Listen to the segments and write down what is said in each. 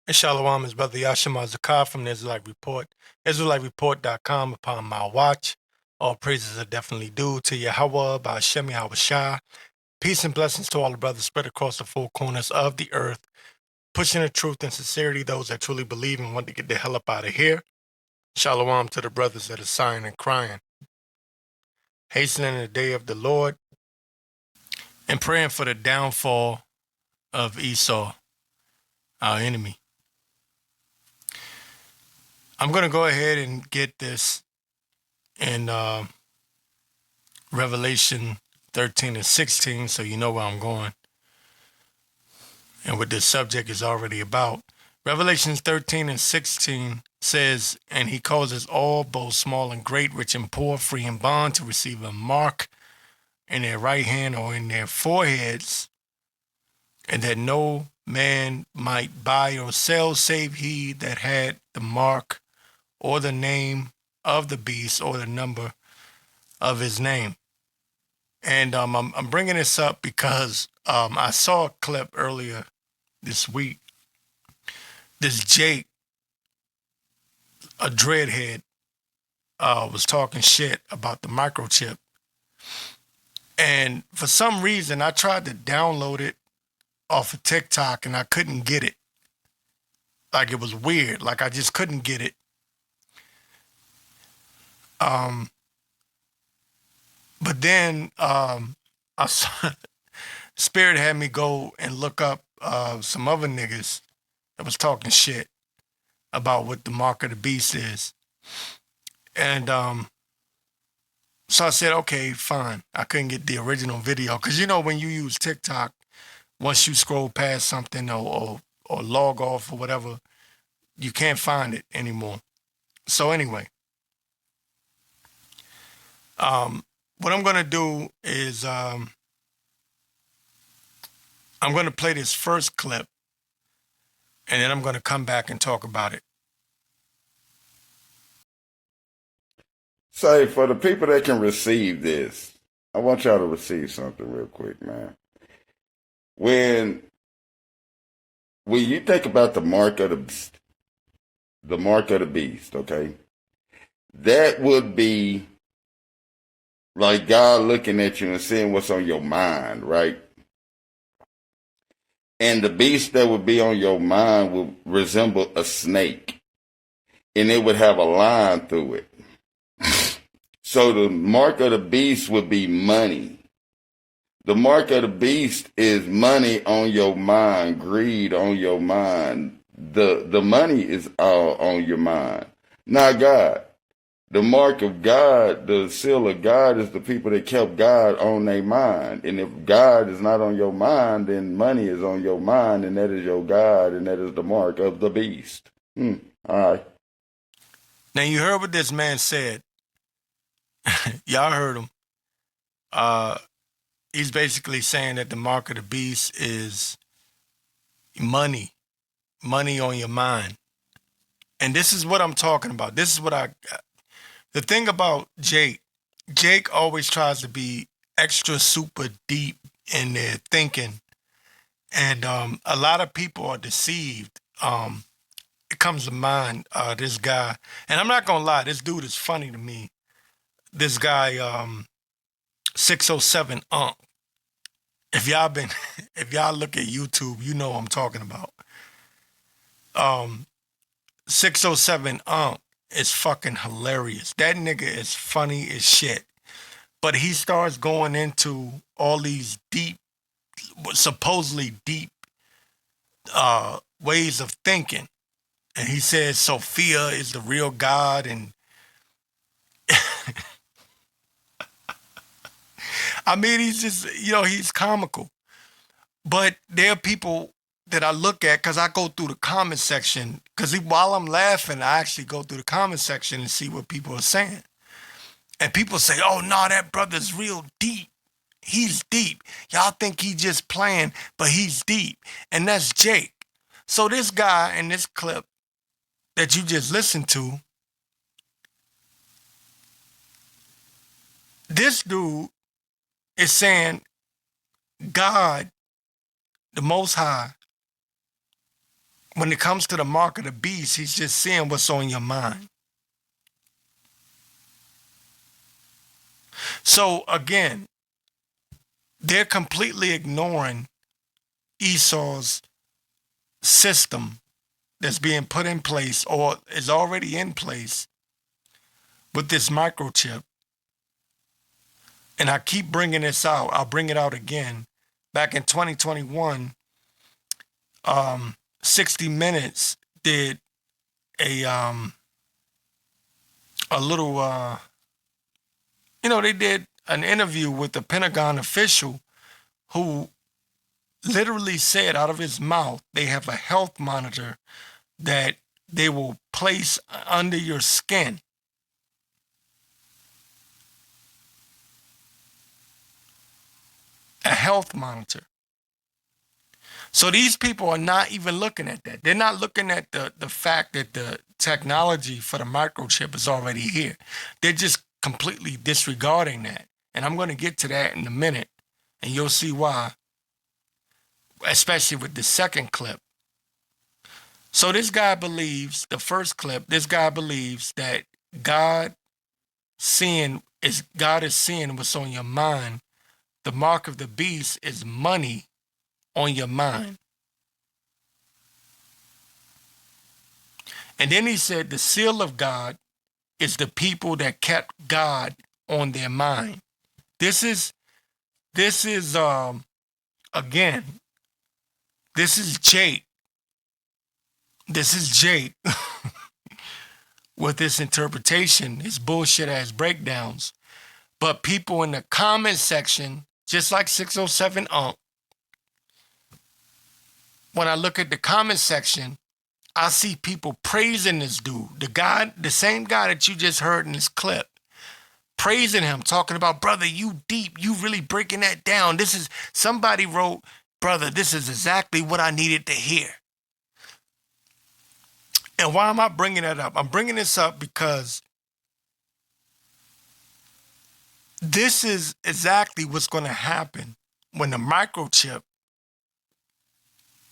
And Shalom is Brother Yashima Zakar from the Israelite Report, IsraeliteReport.com. Upon my watch, all praises are definitely due to Yahweh, Ba'Shem Yahweh Shai. Peace and blessings to all the brothers spread across the four corners of the earth, pushing the truth and sincerity, those that truly believe and want to get the hell up out of here. Shalom to the brothers that are sighing and crying, hastening the day of the Lord, and praying for the downfall of Esau, our enemy. I'm going to go ahead and get this in Revelation 13 and 16, so you know where I'm going and what this subject is already about. Revelations 13 and 16 says, "And he causes all, both small and great, rich and poor, free and bond, to receive a mark in their right hand or in their foreheads, and that no man might buy or sell save he that had the mark or the name of the beast or the number of his name." And I'm bringing this up because I saw a clip earlier this week. This Jake, a dreadhead, was talking shit about the microchip. And for some reason, I tried to download it off of TikTok and I couldn't get it. Like, it was weird. Like, I just couldn't get it. But then I saw, Spirit had me go and look up some other niggas that was talking shit about what the mark of the beast is. And so I said, okay, fine. I couldn't get the original video. Because, you know, when you use TikTok, once you scroll past something or log off or whatever, you can't find it anymore. So anyway, what I'm going to do is I'm going to play this first clip, and then I'm going to come back and talk about it. Say, for the people that can receive this, I want y'all to receive something real quick, man. When you think about the mark of the beast, okay, that would be like God looking at you and seeing what's on your mind, right? And the beast that would be on your mind would resemble a snake, and it would have a line through it. So the mark of the beast would be money. The mark of the beast is money on your mind, greed on your mind. The money is all on your mind, not God. The mark of God, the seal of God, is the people that kept God on their mind. And if God is not on your mind, then money is on your mind, and that is your God, and that is the mark of the beast. All right. Now, you heard what this man said. Y'all heard him. He's basically saying that the mark of the beast is money on your mind. And this is what I'm talking about. This is what the thing about Jake always tries to be extra super deep in their thinking. And a lot of people are deceived. It comes to mind, this guy, and I'm not gonna lie, this dude is funny to me. This guy, 607 Unk. If y'all look at YouTube, you know what I'm talking about. 607 Unk is fucking hilarious. That nigga is funny as shit. But he starts going into all these deep, supposedly deep ways of thinking. And he says Sophia is the real God, and I mean, he's just, he's comical. But there are people that I look at, because I go through the comment section, because while I'm laughing, I actually go through the comment section and see what people are saying. And people say, oh, no, that brother's real deep. He's deep. Y'all think he's just playing, but he's deep. And that's Jake. So this guy in this clip that you just listened to, this dude is saying God, the Most High, when it comes to the mark of the beast, he's just seeing what's on your mind. So again, they're completely ignoring Esau's system that's being put in place or is already in place with this microchip. And I keep bringing this out. I'll bring it out again. Back in 2021, 60 Minutes did a little, they did an interview with the Pentagon official who literally said out of his mouth, they have a health monitor that they will place under your skin. A health monitor. So these people are not even looking at that. They're not looking at the fact that the technology for the microchip is already here. They're just completely disregarding that. And I'm going to get to that in a minute. And you'll see why, especially with the second clip. So this guy believes, the first clip, this guy believes that God is seeing what's on your mind. The mark of the beast is money on your mind. And then he said the seal of God is the people that kept God on their mind. This is again, this is Jake. This is Jake with this interpretation, his bullshit ass breakdowns. But people in the comment section, just like 607 when I look at the comment section, I see people praising this dude, the same guy that you just heard in this clip, praising him, talking about, brother, you deep, you really breaking that down. Somebody wrote, brother, this is exactly what I needed to hear. And why am I bringing that up? I'm bringing this up because this is exactly what's going to happen when the microchip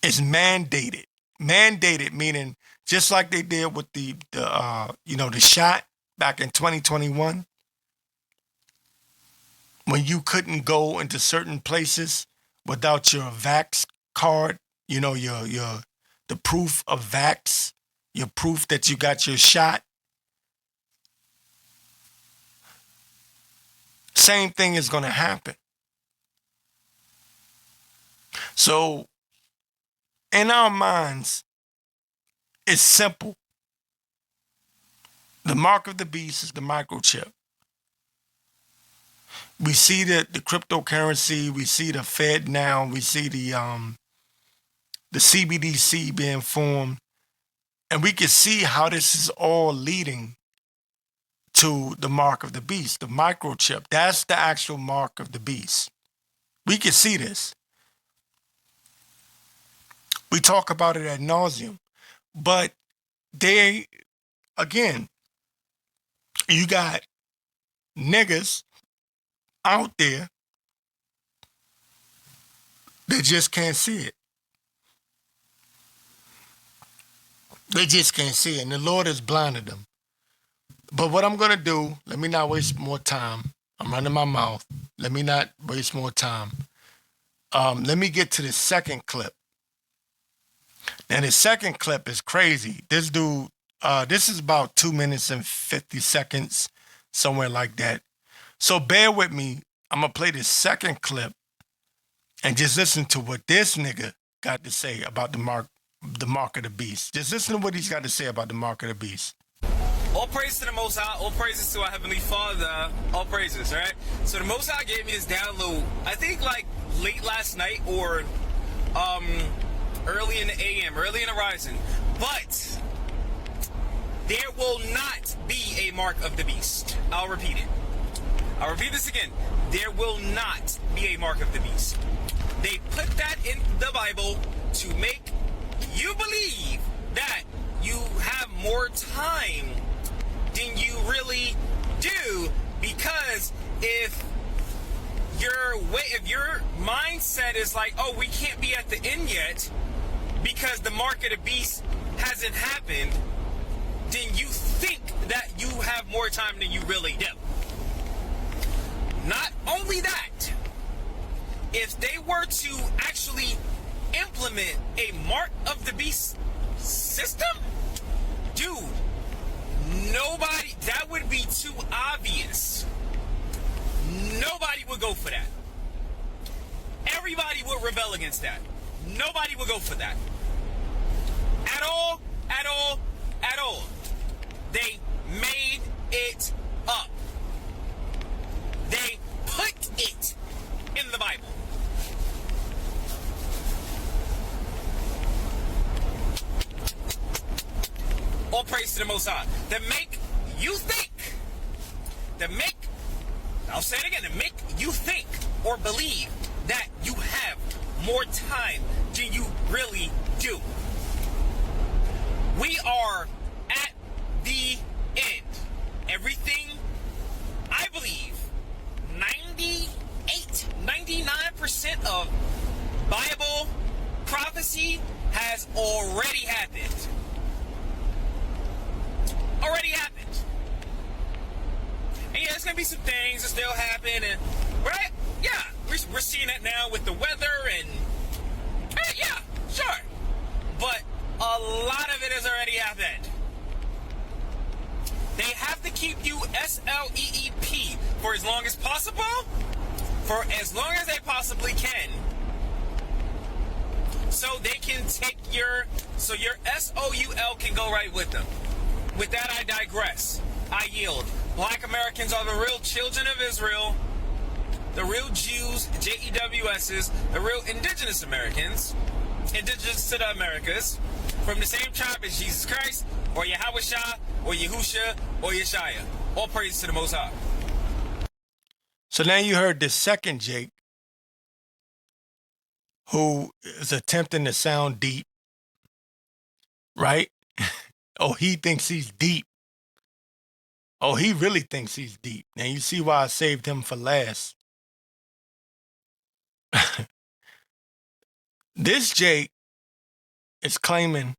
is mandated. Mandated meaning just like they did with the shot back in 2021, when you couldn't go into certain places without your vax card, the proof of vax, your proof that you got your shot. Same thing is going to happen. So in our minds, it's simple. The mark of the beast is the microchip. We see the cryptocurrency, we see the Fed now, we see the CBDC being formed, and we can see how this is all leading to the mark of the beast, the microchip. That's the actual mark of the beast. We can see this. We talk about it ad nauseum. But you got niggas out there that just can't see it. They just can't see it, and the Lord has blinded them. But what I'm going to do, let me not waste more time. I'm running my mouth. Let me not waste more time. Let me get to the second clip. Now, the second clip is crazy. This dude, this is about 2 minutes and 50 seconds, somewhere like that. So bear with me. I'm going to play the second clip and just listen to what this nigga got to say about the mark of the beast. Just listen to what he's got to say about the mark of the beast. All praise to the Most High, all praises to our Heavenly Father, all praises, right? So the Most High gave me this download, I think like late last night or early in the AM, early in the rising. But there will not be a mark of the beast. I'll repeat it. I'll repeat this again. There will not be a mark of the beast. They put that in the Bible to make you believe that you have more time than you really do, because if your mindset is like, oh, we can't be at the end yet because the mark of the beast hasn't happened, then you think that you have more time than you really do. Not only that, if they were to actually implement a mark of the beast system, dude, nobody, that would be too obvious. Nobody would go for that. Everybody would rebel against that. Nobody would go for that. At all, at all, at all. They made it up. They put it in the Bible. All praise to the Most High. To make you think, I'll say it again, to make you think or believe that you have more time than you really do. We are at the end. Everything, I believe, 99% of Bible prophecy has already happened. Already happened. And yeah, there's going to be some things that still happen, and right? Yeah, we're seeing it now with the weather, and yeah, sure. But a lot of it has already happened. They have to keep you SLEEP for as long as possible, for as long as they possibly can, so they can take your SOUL can go right with them. With that, I digress. I yield. Black Americans are the real children of Israel, the real Jews, JEWSs, the real indigenous Americans, indigenous to the Americas, from the same tribe as Jesus Christ, or Yahweh, or Yahusha, or Yeshaya. All praise to the Most High. So now you heard this second Jake, who is attempting to sound deep, right? Oh, he thinks he's deep. Oh, he really thinks he's deep. Now you see why I saved him for last. This Jake is claiming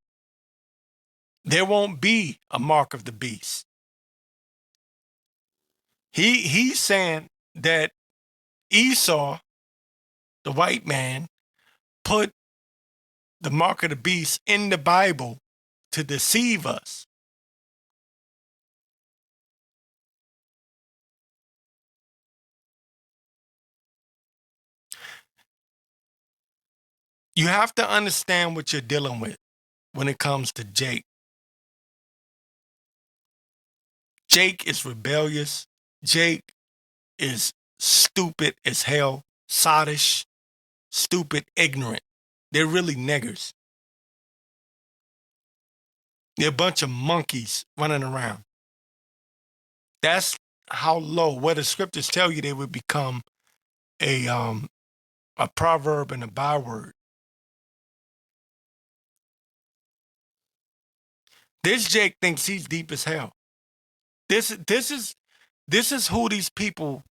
there won't be a mark of the beast. He's saying that Esau, the white man, put the mark of the beast in the Bible to deceive us. You have to understand what you're dealing with when it comes to Jake. Jake is rebellious. Jake is stupid as hell, sottish, stupid, ignorant. They're really niggers. They're a bunch of monkeys running around. That's how low, what the scriptures tell you they would become a proverb and a byword. This Jake thinks he's deep as hell. This is who these people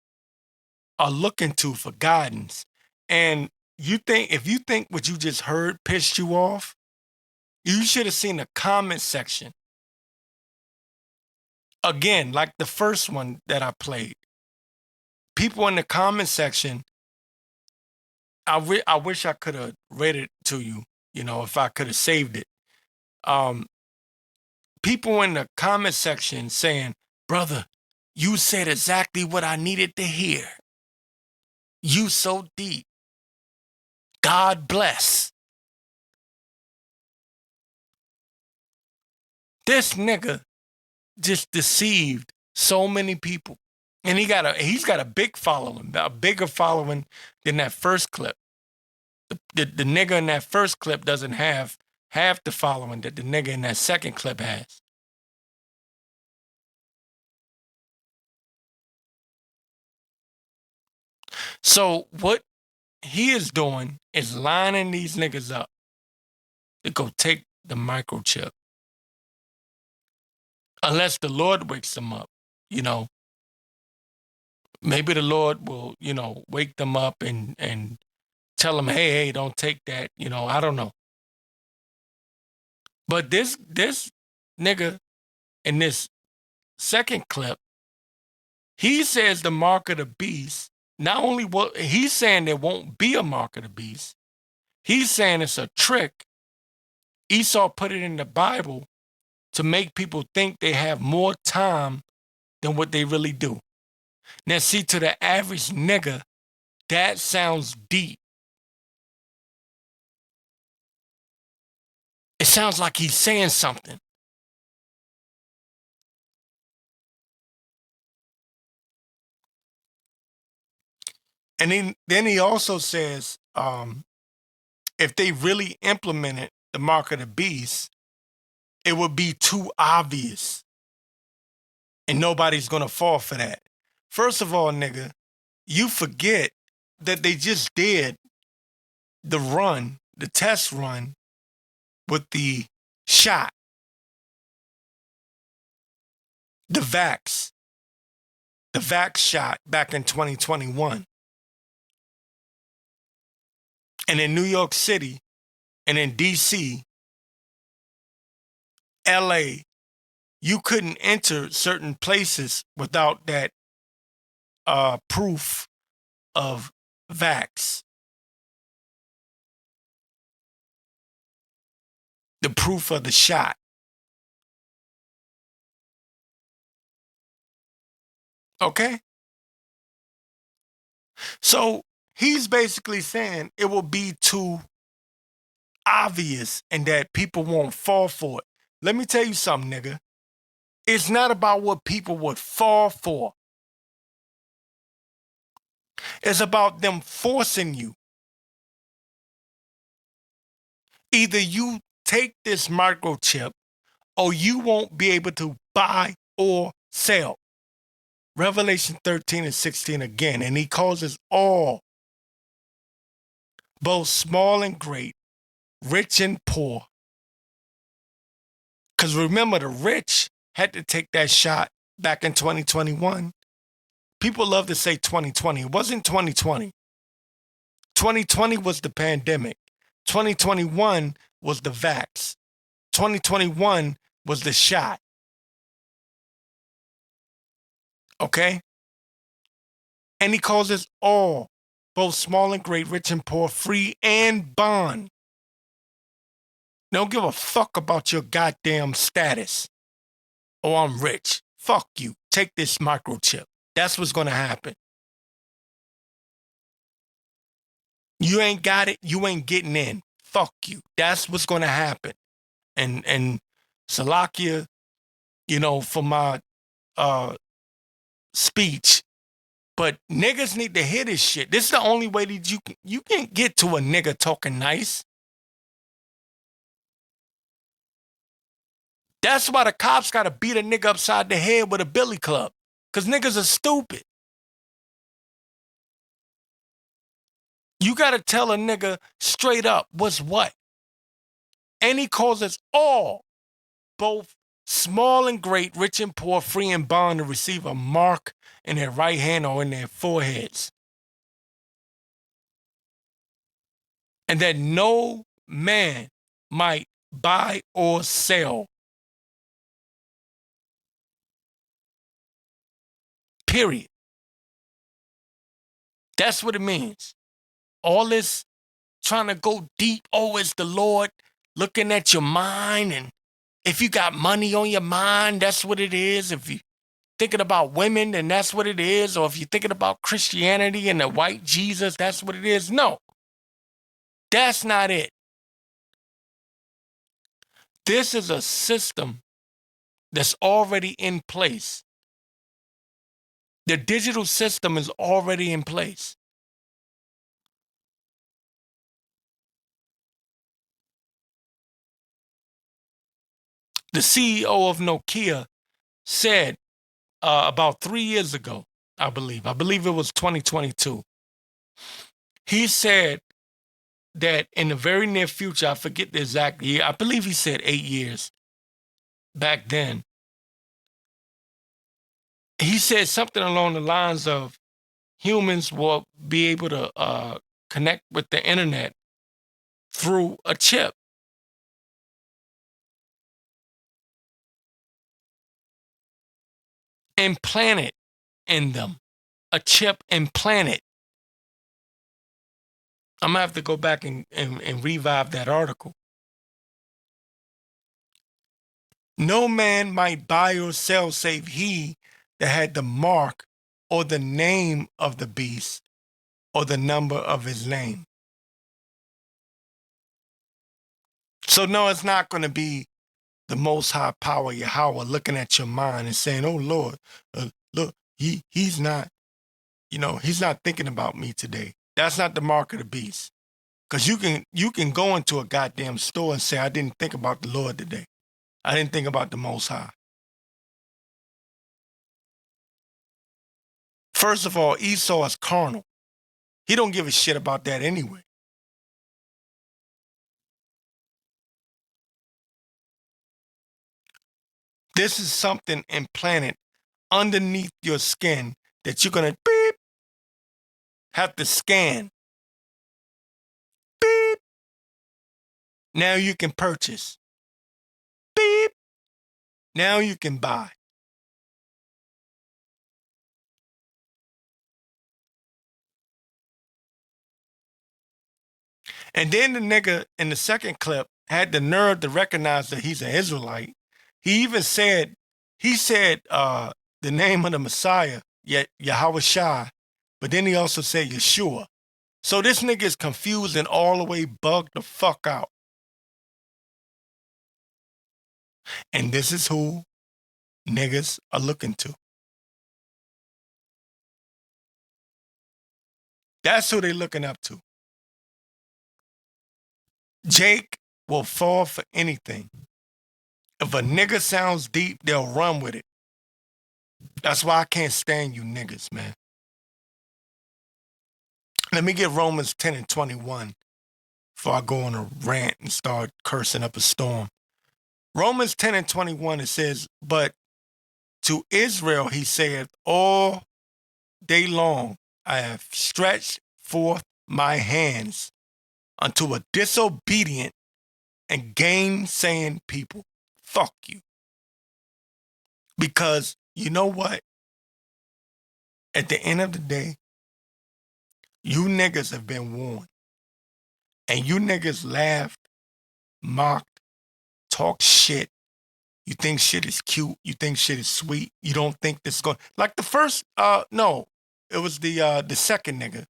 are looking to for guidance. And if you think what you just heard pissed you off, you should have seen the comment section. Again, like the first one that I played. People in the comment section, I wish I could have read it to you, if I could have saved it. People in the comment section saying, brother, you said exactly what I needed to hear. You so deep. God bless. This nigga just deceived so many people. And he's got a big following, a bigger following than that first clip. The nigga in that first clip doesn't have half the following that the nigga in that second clip has. So what he is doing is lining these niggas up to go take the microchip. Unless the Lord wakes them up, Maybe the Lord will, wake them up and tell them, hey, don't take that. I don't know. But this nigga in this second clip, he says the mark of the beast. Not only what he's saying there won't be a mark of the beast, he's saying it's a trick. Esau put it in the Bible to make people think they have more time than what they really do. Now, see, to the average nigga, that sounds deep. It sounds like he's saying something. And then he also says, if they really implemented the mark of the beast, it would be too obvious. And nobody's going to fall for that. First of all, nigga, you forget that they just did the test run with the shot, the vax shot back in 2021. And in New York City and in DC, LA, you couldn't enter certain places without that proof of vax. The proof of the shot. Okay? So he's basically saying it will be too obvious and that people won't fall for it. Let me tell you something, nigga. It's not about what people would fall for. It's about them forcing you. Either you take this microchip or you won't be able to buy or sell. Revelation 13 and 16 again, and he calls us all, both small and great, rich and poor. Because remember, the rich had to take that shot back in 2021. People love to say 2020. It wasn't 2020. 2020 was the pandemic. 2021 was the vax. 2021 was the shot. Okay? And he calls us all, both small and great, rich and poor, free and bond. Don't give a fuck about your goddamn status. Oh, I'm rich. Fuck you. Take this microchip. That's what's going to happen. You ain't got it. You ain't getting in. Fuck you. That's what's going to happen. And Salakia, for my speech, but niggas need to hear this shit. This is the only way that you can get to a nigga talking nice. That's why the cops got to beat a nigga upside the head with a billy club. Because niggas are stupid. You got to tell a nigga straight up what's what. And he calls us all, both small and great, rich and poor, free and bond, to receive a mark in their right hand or in their foreheads. And that no man might buy or sell. Period. That's what it means. All this trying to go deep. Oh, it's the Lord looking at your mind. And if you got money on your mind, that's what it is. If you're thinking about women, then that's what it is. Or if you're thinking about Christianity and the white Jesus, that's what it is. No, that's not it. This is a system that's already in place. The digital system is already in place. The CEO of Nokia said about 3 years ago, I believe it was 2022. He said that in the very near future, I forget the exact year, I believe he said 8 years back then. He said something along the lines of humans will be able to connect with the internet through a chip. implanted in them. A chip implanted. I'm going to have to go back and revive that article. No man might buy or sell save he that had the mark or the name of the beast or the number of his name. So no, it's not going to be the Most High Power Yahweh looking at your mind and saying, "Oh Lord, look, he's not, he's not thinking about me today." That's not the mark of the beast. Because you can go into a goddamn store and say, "I didn't think about the Lord today. I didn't think about the Most High." First of all, Esau is carnal. He don't give a shit about that anyway. This is something implanted underneath your skin that you're going to beep, have to scan. Beep. Now you can purchase. Beep. Now you can buy. And then the nigga in the second clip had the nerve to recognize that he's an Israelite. He even said, the name of the Messiah, yet Yahweh Shai, but then he also said Yeshua. So this nigga is confused and all the way bugged the fuck out. And this is who niggas are looking to. That's who they looking up to. Jake will fall for anything. If a nigga sounds deep, they'll run with it. That's why I can't stand you niggas, man. Let me get Romans 10 and 21 before I go on a rant and start cursing up a storm. Romans 10 and 21, it says, "But to Israel he saith, all day long I have stretched forth my hands unto a disobedient and gainsaying people." Fuck you. Because you know what? At the end of the day, you niggas have been warned. And you niggas laughed, mocked, talk shit. You think shit is cute. You think shit is sweet. You don't think this is going... Like the first, no, it was the second nigga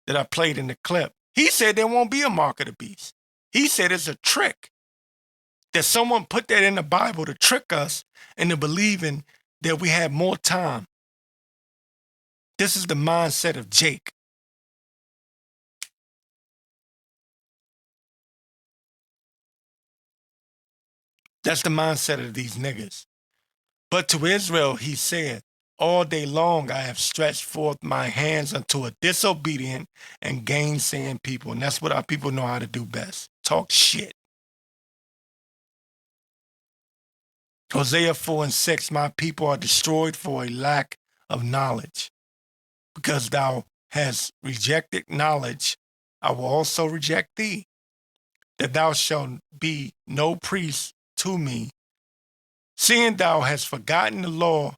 that I played in the clip. He said there won't be a mark of the beast. He said it's a trick. That someone put that in the Bible to trick us into believing that we have more time. This is the mindset of Jake. That's the mindset of these niggas. But to Israel he said, all day long I have stretched forth my hands unto a disobedient and gainsaying people. And that's what our people know how to do best. Talk shit. Hosea 4 and 6, my people are destroyed for a lack of knowledge. Because thou hast rejected knowledge, I will also reject thee. That thou shalt be no priest to me. Seeing thou hast forgotten the law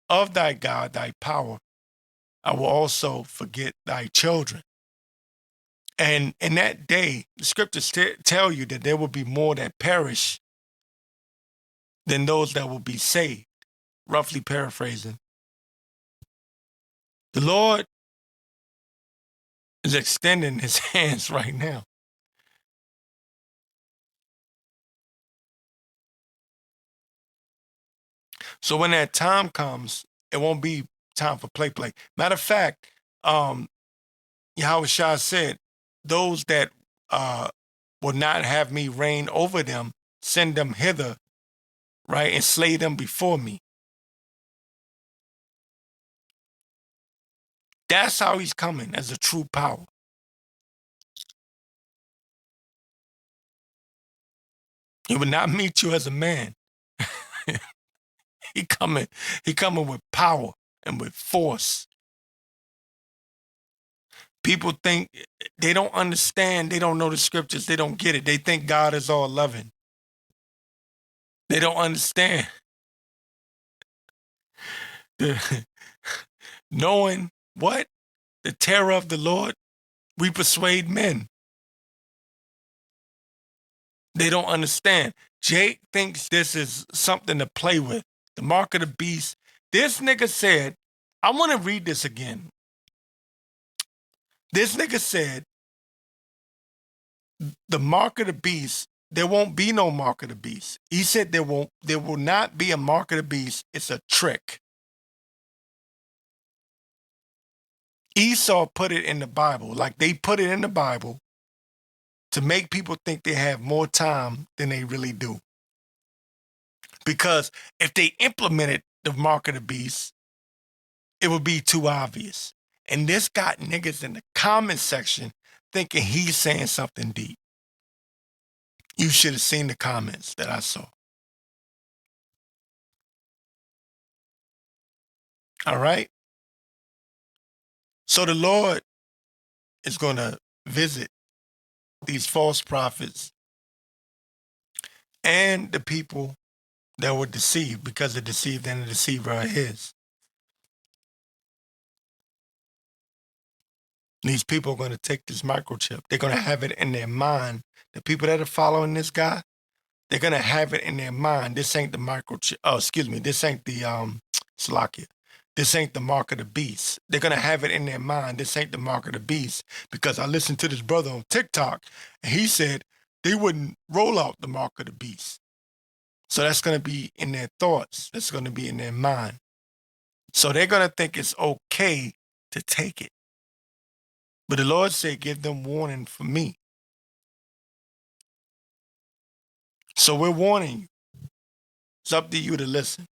of thy God, thy power, I will also forget thy children. And in that day, the scriptures tell you that there will be more that perish than those that will be saved. Roughly paraphrasing. The Lord is extending his hands right now. So when that time comes, it won't be time for play. Matter of fact, Yahweh Shah said, those that will not have me reign over them, send them hither, right, and slay them before me. That's how he's coming, as a true power. He will not meet you as a man. He coming with power and with force. People think they don't understand, they don't know the scriptures, they don't get it. They think God is all loving. They don't understand. Knowing what? The terror of the Lord, we persuade men. They don't understand. Jake thinks this is something to play with. The mark of the beast. This nigga said, I want to read this again. This nigga said, the mark of the beast, there won't be no mark of the beast. He said there will not be a mark of the beast. It's a trick. Esau put it in the Bible, like they put it in the Bible to make people think they have more time than they really do. Because if they implemented the mark of the beast, it would be too obvious. And this got niggas in the comment section thinking he's saying something deep. You should have seen the comments that I saw. All right? So the Lord is going to visit these false prophets and the people that were deceived, because the deceived and the deceiver are his. These people are going to take this microchip. They're going to have it in their mind. The people that are following this guy, they're going to have it in their mind. This ain't the microchip. Oh, excuse me. This ain't the Slovakia. This ain't the mark of the beast. They're going to have it in their mind. This ain't the mark of the beast. Because I listened to this brother on TikTok, and he said they wouldn't roll out the mark of the beast. So that's going to be in their thoughts. That's going to be in their mind. So they're going to think it's okay to take it. But the Lord said, give them warning for me. So we're warning you. It's up to you to listen.